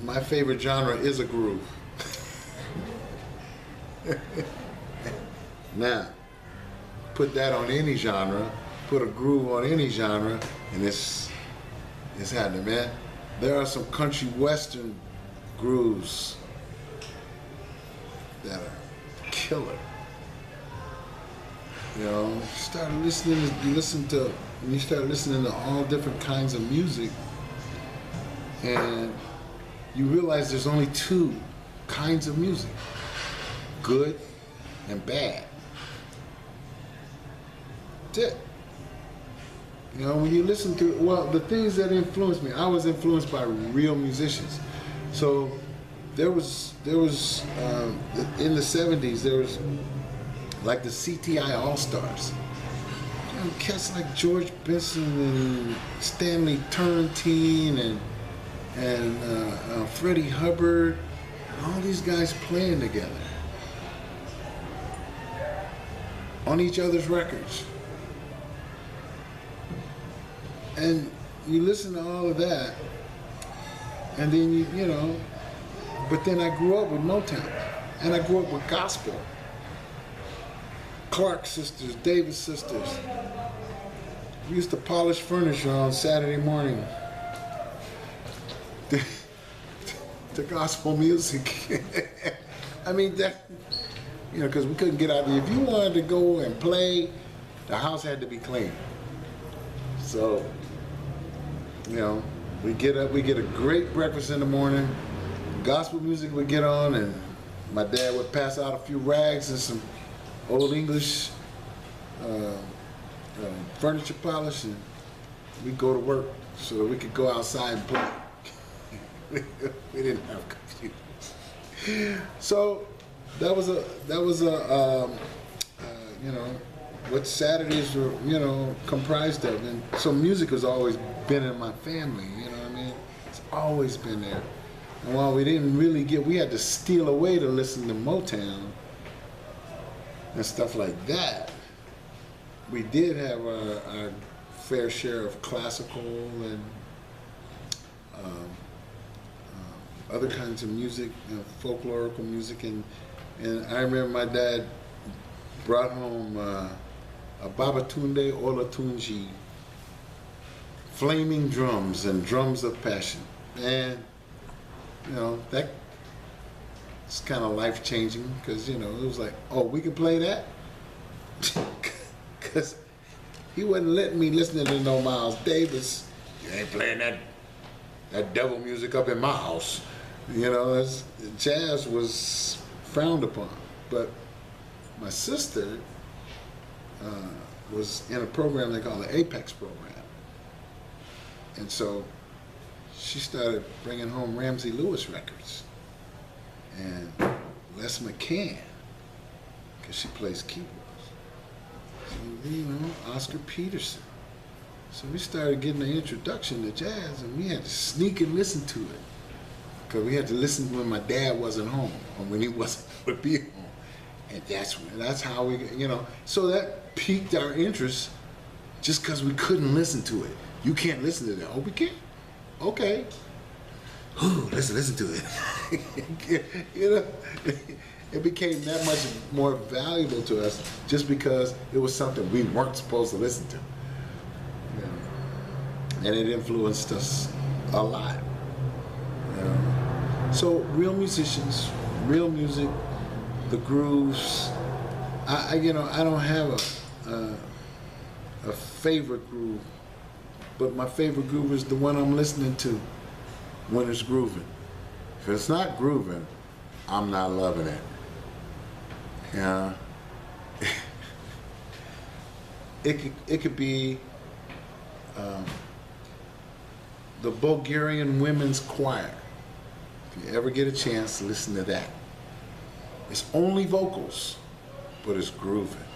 my favorite genre is a groove. Now, put that on any genre, put a groove on any genre, and it's happening, man. There are some country western grooves that are killer. You know, you start listening, you start listening to all different kinds of music, and you realize there's only two kinds of music: good and bad. That's it. You know, when you listen to, well, the things that influenced me, I was influenced by real musicians. So there was in the 70s, there was like the CTI All-Stars. You know, cats like George Benson and Stanley Turrentine and Freddie Hubbard, and all these guys playing together on each other's records. And you listen to all of that, and then you know, but then I grew up with Motown, and I grew up with gospel. Clark sisters, Davis sisters. We used to polish furniture on Saturday morning. The gospel music. I mean, that, you know, because we couldn't get out there. If you wanted to go and play, the house had to be clean. So, you know, we get up, we get a great breakfast in the morning, gospel music would get on, and my dad would pass out a few rags and some Old English furniture polish, and we'd go to work so that we could go outside and play. We didn't have computers. So that was a you know, what Saturdays were, you know, comprised of. And so music has always been in my family, you know what I mean? It's always been there. And while we didn't really we had to steal away to listen to Motown and stuff like that, we did have our fair share of classical and other kinds of music, you know, folklorical music. And I remember my dad brought home a Babatunde Olatunji, Flaming Drums and Drums of Passion. And, you know, that it's kind of life-changing, because, you know, it was like, oh, we can play that? Because he wasn't letting me listen to no Miles Davis. You ain't playing that devil music up in my house. You know, jazz was frowned upon. But my sister was in a program they call the Apex program. And so she started bringing home Ramsey Lewis records and Les McCann, because she plays keyboards. So, you know, Oscar Peterson. So we started getting an introduction to jazz, and we had to sneak and listen to it, because we had to listen when my dad wasn't home, or when he would be home. And that's how we, you know, so that piqued our interest, just because we couldn't listen to it. You can't listen to that. Oh, we can't? Okay. Ooh, let's listen to it. You know, it became that much more valuable to us just because it was something we weren't supposed to listen to. You know? And it influenced us a lot. You know? So real musicians, real music, the grooves. You know, I don't have a favorite groove, but my favorite groove is the one I'm listening to when it's grooving. If it's not grooving, I'm not loving it. Yeah. It could be the Bulgarian Women's Choir. If you ever get a chance, listen to that. It's only vocals, but it's grooving.